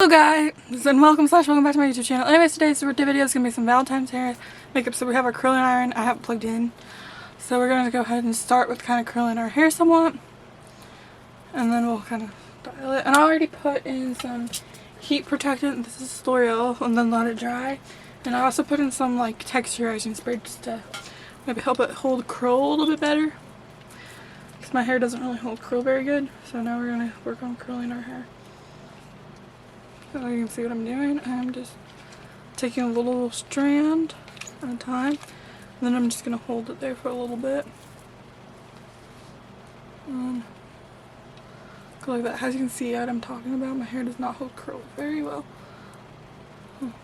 Hello guys, and welcome back to my YouTube channel. Anyways, today's birthday video is going to be some Valentine's hair makeup. So we have our curling iron. I have it plugged in. So we're going to go ahead and start with kind of curling our hair somewhat. And then we'll kind of style it. And I already put in some heat protectant. This is L'Oreal, and then let it dry. And I also put in some like texturizing spray just to maybe help it hold curl a little bit better. Because my hair doesn't really hold curl very good. So now we're going to work on curling our hair. So you can see what I'm doing. I'm just taking a little strand at a time, and then I'm just going to hold it there for a little bit. Go like that. As you can see what I'm talking about, my hair does not hold curl very well. And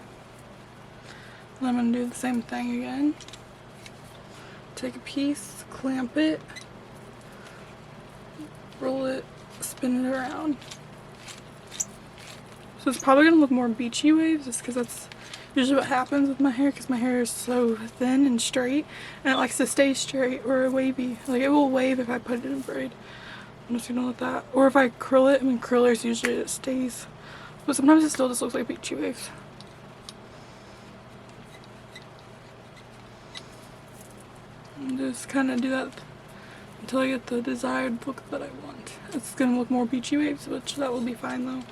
I'm going to do the same thing again. Take a piece, clamp it, roll it, spin it around. So it's probably going to look more beachy waves just because that's usually what happens with my hair, because my hair is so thin and straight and it likes to stay straight or wavy. Like it will wave if I put it in a braid. I'm just going to let that. Or if I curl it, I mean curlers usually it stays. But sometimes it still just looks like beachy waves. And just kind of do that until I get the desired look that I want. It's going to look more beachy waves, which that will be fine though.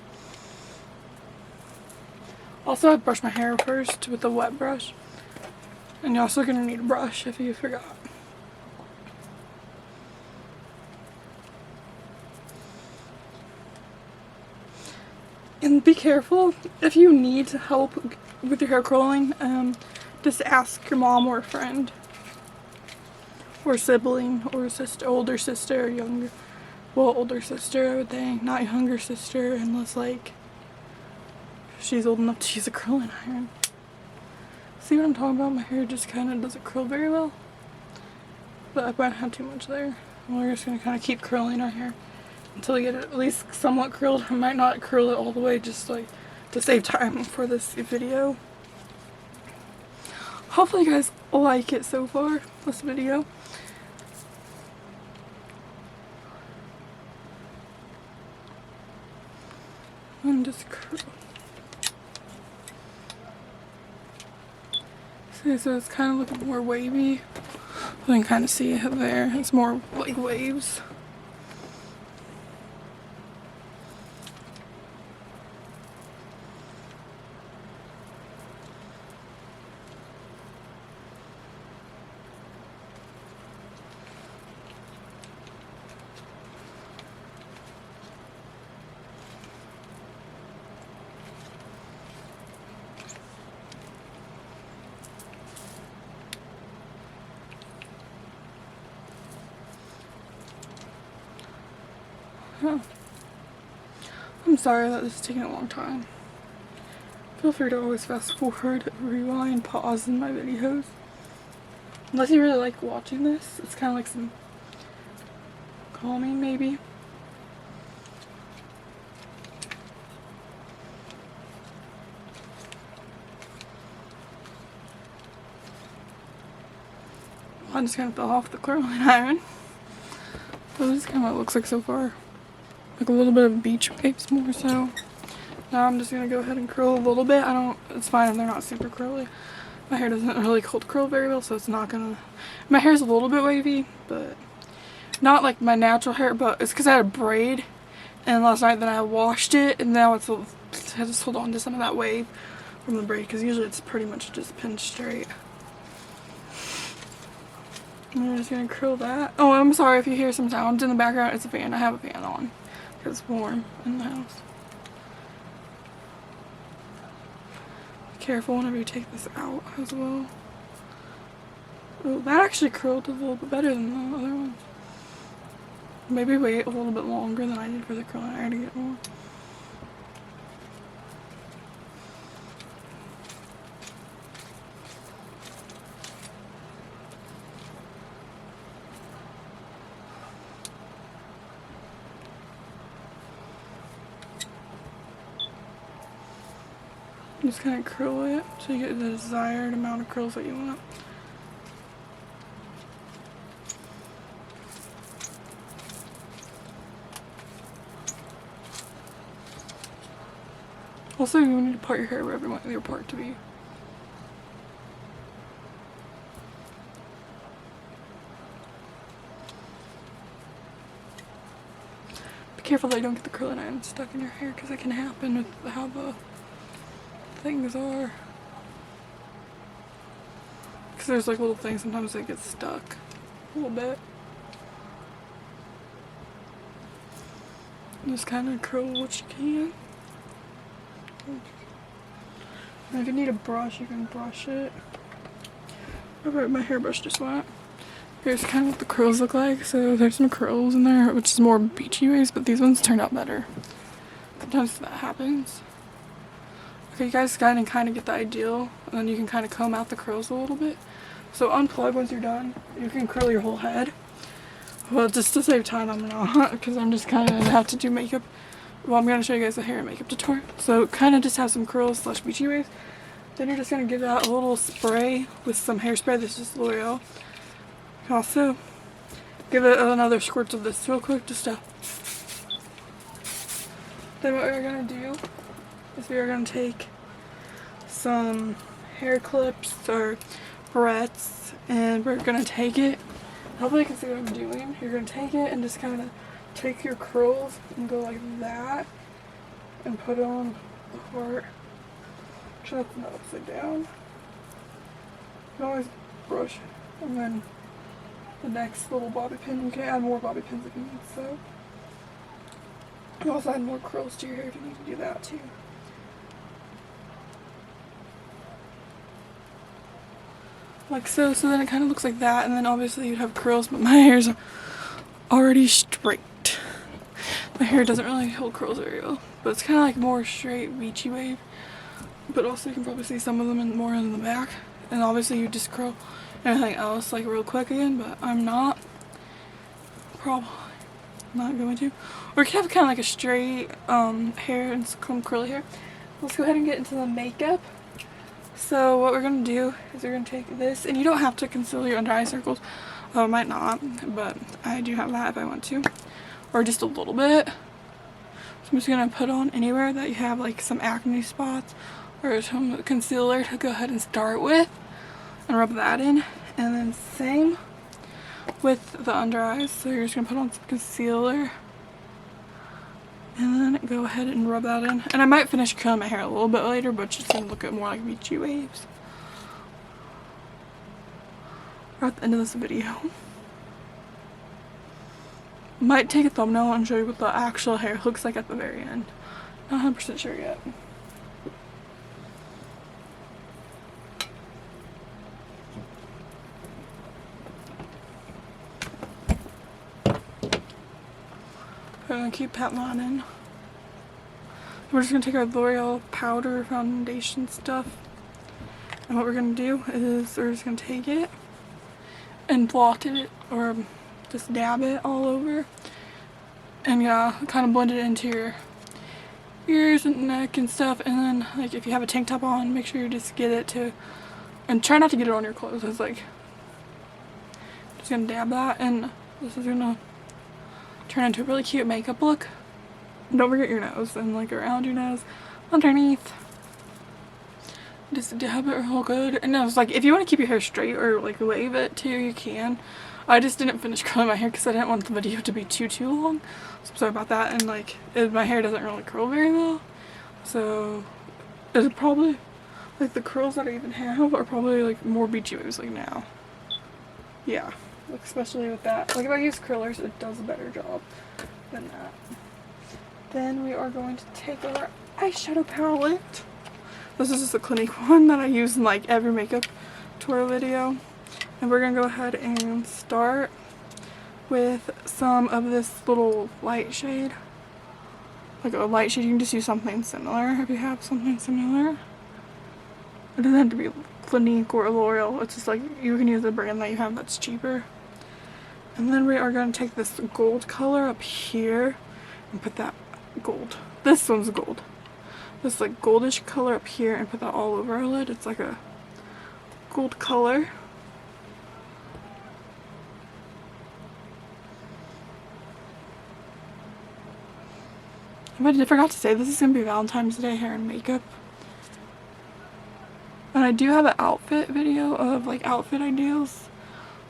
Also, I brush my hair first with a wet brush, and you're also going to need a brush if you forgot. And be careful if you need help with your hair curling. Just ask your mom or a friend, or sibling, or sister, older sister, or younger. Well, older sister, I would think, not younger sister, unless like she's old enough to use a curling iron. See what I'm talking about? My hair just kind of doesn't curl very well. But I might have too much there. And we're just going to kind of keep curling our hair until we get it at least somewhat curled. I might not curl it all the way just like to save time for this video. Hopefully you guys like it so far, this video. And just curl. See, so it's kind of looking more wavy. You can kind of see it there. It's more like waves. I'm sorry that this is taking a long time. Feel free to always fast forward, rewind, pause in my videos. Unless you really like watching this, it's kind of like some calming maybe. I just kind of fell off the curling iron. So this is kind of what it looks like so far. Like a little bit of beach waves more so. Now I'm just going to go ahead and curl a little bit. It's fine if they're not super curly. My hair doesn't really cold curl very well, so it's not going to... My hair's a little bit wavy, but not like my natural hair, but it's because I had a braid. And last night then I washed it, and now I just hold on to some of that wave from the braid, because usually it's pretty much just pinned straight. And we're just going to curl that. Oh, I'm sorry if you hear some sounds in the background. It's a fan. I have a fan on. It's warm in the house. Be careful whenever you take this out as well. Oh, that actually curled a little bit better than the other ones. Maybe wait a little bit longer than I did for the curling iron to get more. Just kind of curl it so you get the desired amount of curls that you want. Also, you need to part your hair wherever you want your part to be. Be careful that you don't get the curling iron stuck in your hair, because it can happen with how the things are. Because there's like little things, sometimes they get stuck a little bit. Just kind of curl what you can. And if you need a brush, you can brush it. Alright, my hairbrush just went. Here's kind of what the curls look like. So there's some curls in there, which is more beachy waves, but these ones turned out better. Sometimes that happens. Okay, you guys kind of get the ideal, and then you can kind of comb out the curls a little bit. So unplug once you're done. You can curl your whole head. Well, just to save time, I'm not, because I'm just kind of have to do makeup. Well, I'm going to show you guys the hair and makeup tutorial. So kind of just have some curls slash beachy waves. Then you're just going to give that a little spray with some hairspray. This is L'Oreal. You can also give it another squirt of this real quick, just to. Then what we're going to do is we are going to take some hair clips or barrettes, and we're going to take it. Hopefully you can see what I'm doing. You're going to take it and just kind of take your curls and go like that and put on the heart. Try to not upside down. You can always brush, and then the next little bobby pin. You can add more bobby pins if you need so. You can also add more curls to your hair if you need to do that too. Like so. So then it kind of looks like that, and then obviously you'd have curls, but my hair's already straight. My hair doesn't really hold curls very well, but it's kind of like more straight, beachy wave. But also you can probably see some of them more in the back, and obviously you just curl everything else like real quick again, but I'm not. Probably not going to. Or you can have kind of like a straight hair and some curly hair. Let's go ahead and get into the makeup. So what we're going to do is we're going to take this, and you don't have to conceal your under eye circles. I might not, but I do have that if I want to. Or just a little bit. So I'm just going to put on anywhere that you have like some acne spots or some concealer to go ahead and start with. And rub that in. And then same with the under eyes. So you're just going to put on some concealer. And then go ahead and rub that in. And I might finish curling my hair a little bit later, but it's just going to look more like beachy waves. We're at the end of this video. Might take a thumbnail and show you what the actual hair looks like at the very end. Not 100% sure yet. We're going to keep patting on in. We're just going to take our L'Oreal powder foundation stuff. And what we're going to do is we're just going to take it and blot it, or just dab it all over. And yeah, kind of blend it into your ears and neck and stuff. And then like if you have a tank top on, make sure you just get it to, and try not to get it on your clothes. It's like, just going to dab that, and this is going to turn into a really cute makeup look. Don't forget your nose and like around your nose, underneath. Just dab it real good. And I was like, if you want to keep your hair straight or like wave it too, you can. I just didn't finish curling my hair because I didn't want the video to be too long. So I'm sorry about that. And like, my hair doesn't really curl very well. So it's probably like the curls that I even have are probably like more beachy waves like now. Yeah, like especially with that. Like if I use curlers, it does a better job than that. Then we are going to take our eyeshadow palette. This is just a Clinique one that I use in like every makeup tutorial video. And we're going to go ahead and start with some of this little light shade. Like a light shade, you can just use something similar if you have something similar. It doesn't have to be Clinique or L'Oreal. It's just like you can use a brand that you have that's cheaper. And then we are going to take this gold color up here and put that gold. This one's gold. This like goldish color up here and put that all over our lid. It's like a gold color. I forgot to say, this is going to be Valentine's Day hair and makeup. And I do have an outfit video of like outfit ideals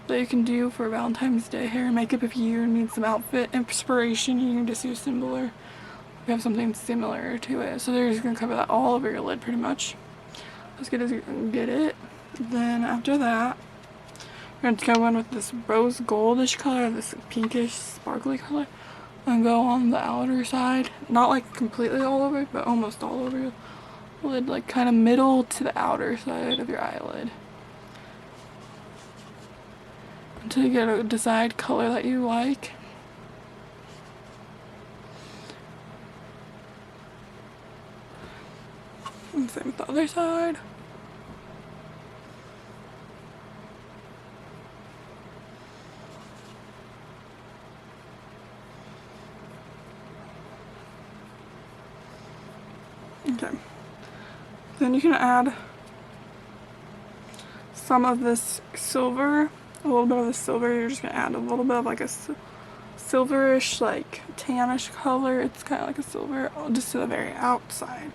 that you can do for Valentine's Day hair and makeup. If you need some outfit inspiration, you can just use similar. We have something similar to it. So they're just going to cover that all over your lid pretty much. As good as you can get it. Then after that, we're going to go in with this rose goldish color, this pinkish sparkly color, and go on the outer side. Not like completely all over, but almost all over your lid, like kind of middle to the outer side of your eyelid. Until you get a desired color that you like. And same with the other side. Okay. Then you can add some of this silver, a little bit of the silver. You're just going to add a little bit of like a silverish, like tannish color. It's kind of like a silver, just to the very outside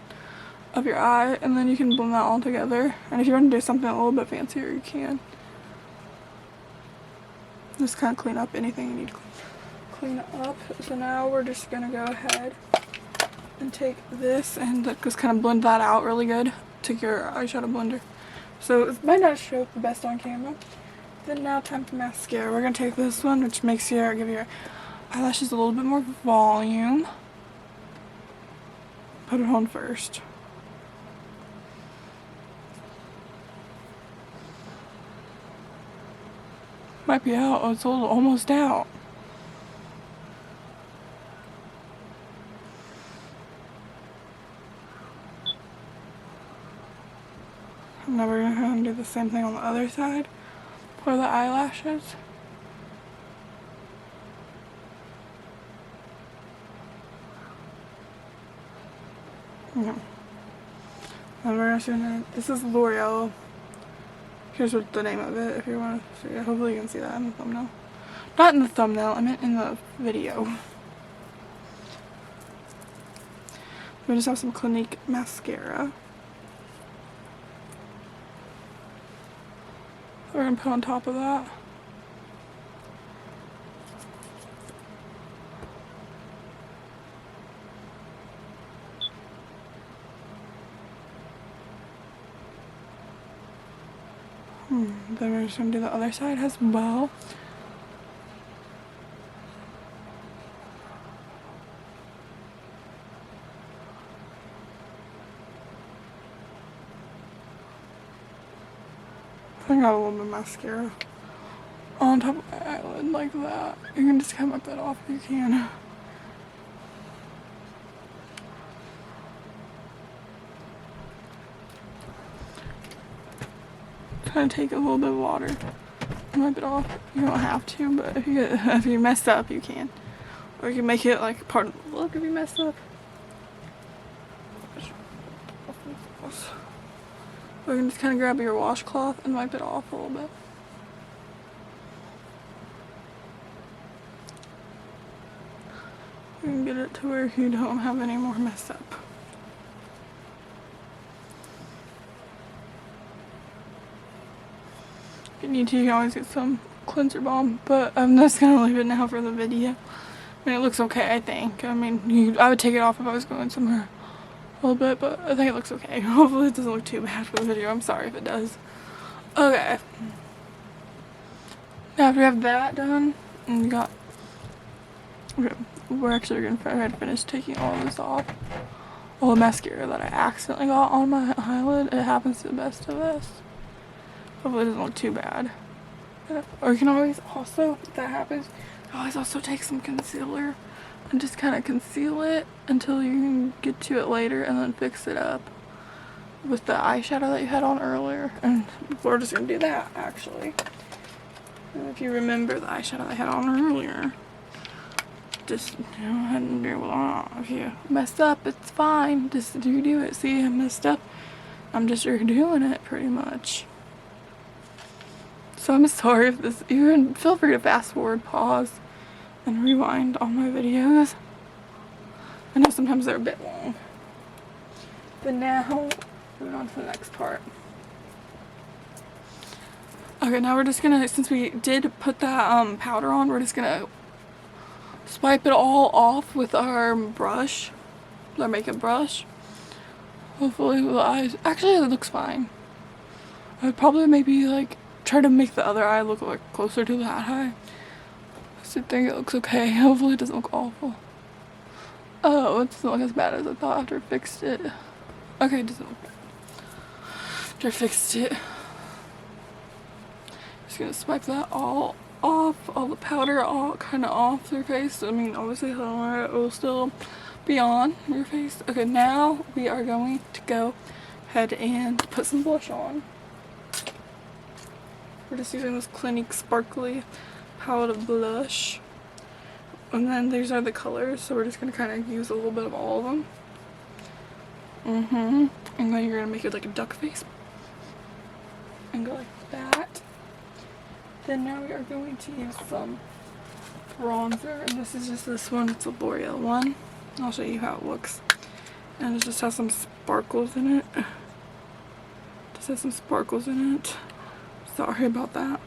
of your eye. And then you can blend that all together. And if you want to do something a little bit fancier, you can. Just kind of clean up anything you need to clean up. So now we're just going to go ahead and take this and just kind of blend that out really good. Take your eyeshadow blender. So it might not show the best on camera. Then now time for mascara. We're going to take this one, which makes give your eyelashes a little bit more volume. Put it on first. Might be out. Oh, it's almost out. Now we're going to do the same thing on the other side for the eyelashes. Yeah. And we're actually gonna, this is L'Oreal. Here's what the name of it if you want to see it. Hopefully you can see that in the thumbnail. Not in the thumbnail, I meant in the video. We just have some Clinique mascara. We're going to put on top of that. Then we're just going to do the other side as well. I got a little bit of mascara on top of my eyelid like that. You can just kind of wipe that off if you can. Kind of take a little bit of water and wipe it off. You don't have to, but if you mess up, you can. Or you can make it like part of the look if you mess up. Or you can just kind of grab your washcloth and wipe it off a little bit. You can get it to where you don't have any more mess up. If you need to, you can always get some cleanser balm, but I'm just gonna leave it now for the video. I mean, it looks okay, I think. I mean, I would take it off if I was going somewhere a little bit, but I think it looks okay. Hopefully it doesn't look too bad for the video. I'm sorry if it does. Okay. Now after we have that done, and we got, we're actually going to try to finish taking all of this off. All the mascara that I accidentally got on my eyelid. It happens to the best of us. Hopefully it doesn't look too bad. Or you can always also, if that happens, always also take some concealer and just kind of conceal it until you can get to it later and then fix it up with the eyeshadow that you had on earlier. And we're just going to do that actually. And if you remember the eyeshadow I had on earlier, just go ahead and do it. If you messed up, it's fine. Just do it. See, I messed up. I'm just redoing it pretty much. So I'm sorry if this, you can feel free to fast forward, pause, and rewind all my videos. I know sometimes they're a bit long. But now, moving on to the next part. Okay, now we're just gonna, since we did put that powder on, we're just gonna swipe it all off with our brush, our makeup brush. Hopefully the eyes, actually it looks fine. I would probably maybe like try to make the other eye look like closer to that eye. I think it looks okay. Hopefully it doesn't look awful. Oh, it doesn't look as bad as I thought after I fixed it. Okay, it doesn't look bad. After I fixed it. Just gonna swipe that all off, all the powder all kind of off your face. I mean, obviously it will still be on your face. Okay, now we are going to go ahead and put some blush on. We're just using this Clinique Sparkly palette of blush. And then these are the colors, so we're just going to kind of use a little bit of all of them. And then you're going to make it like a duck face. And go like that. Then now we are going to use some bronzer. And this is just this one. It's a L'Oreal one. I'll show you how it looks. And it just has some sparkles in it. Just has some sparkles in it. Sorry about that.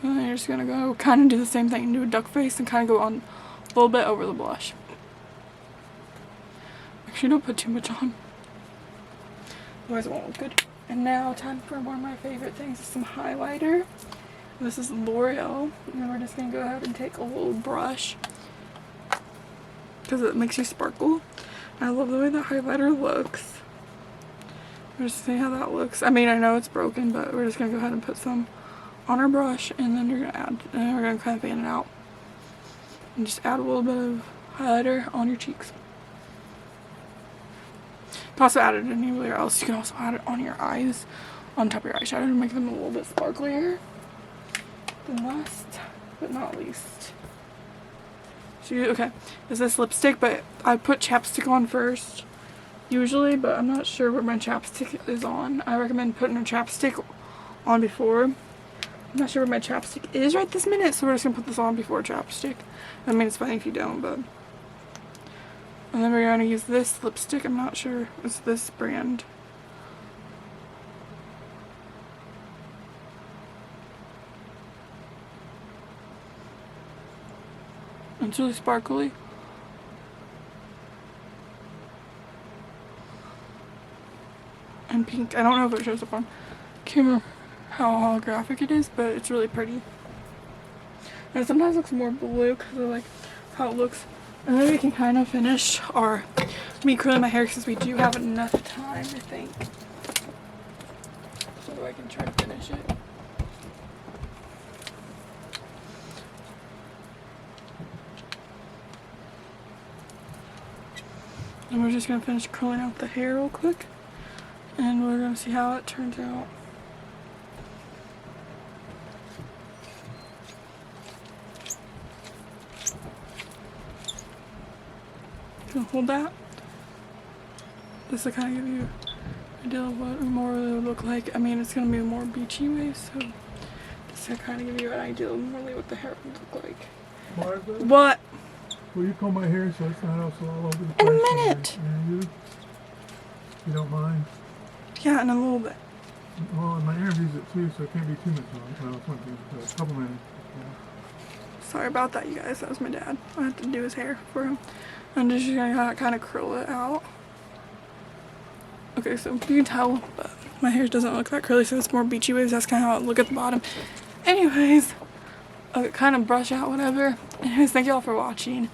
And then you're just gonna go kind of do the same thing and do a duck face and kind of go on a little bit over the blush. Make sure you don't put too much on, otherwise it won't look good. And now time for one of my favorite things, is some highlighter. This is L'Oreal, and we're just gonna go ahead and take a little brush because it makes you sparkle. I love the way the highlighter looks. We're just seeing how that looks. I mean, I know it's broken, but we're just gonna go ahead and put some on our brush, and then you're gonna add, and we're gonna kind of fan it out and just add a little bit of highlighter on your cheeks. You can also add it anywhere else. You can also add it on your eyes, on top of your eyeshadow, to make them a little bit sparklier. Then last but not least, okay, is this lipstick, but I put chapstick on first usually, but I'm not sure what my chapstick is on. I recommend putting a chapstick on before. I'm not sure where my chapstick is right this minute, so we're just gonna put this on before chapstick. I mean, it's fine if you don't, but. And then we're gonna use this lipstick. I'm not sure. It's this brand. It's really sparkly. And pink. I don't know if it shows up on camera how holographic it is, but it's really pretty. And it sometimes looks more blue because of like how it looks. And then we can kind of finish me curling my hair, since we do have enough time, I think. So I can try to finish it. And we're just gonna finish curling out the hair real quick, and we're gonna see how it turns out. Gonna hold that. This will kind of give you an idea of what more it would look like. I mean, it's gonna be more beachy way, so this will kind of give you an idea of more what the hair would look like. Margaret? What? Will you comb my hair so it's not also all over the place? In a minute. You don't mind? Yeah, in a little bit. Well, and my hair needs it too, so it can't be too much on. Well, it's one thing, but a couple minutes. Sorry about that, you guys. That was my dad. I had to do his hair for him. I'm just gonna kind of curl it out. Okay, so you can tell, but my hair doesn't look that curly, so it's more beachy waves. That's kind of how it look at the bottom. Anyways, okay, kind of brush out whatever. Anyways, thank you all for watching.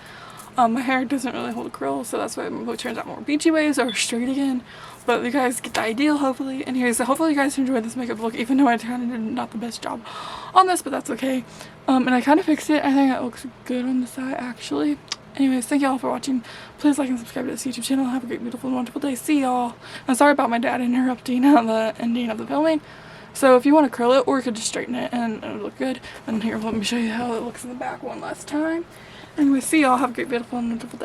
My hair doesn't really hold a curl, so that's why it turns out more beachy waves or straight again. But you guys get the idea, hopefully. Anyways, hopefully you guys enjoyed this makeup look, even though I kind of did not the best job on this, but that's okay. And I kind of fixed it. I think it looks good on the side, actually. Anyways, thank you all for watching. Please like and subscribe to this YouTube channel. Have a great, beautiful, and wonderful day. See y'all. I'm sorry about my dad interrupting the ending of the filming. So if you want to curl it, or you could just straighten it and it'll look good. And here, let me show you how it looks in the back one last time. Anyway, see y'all. Have a great, beautiful, and wonderful day.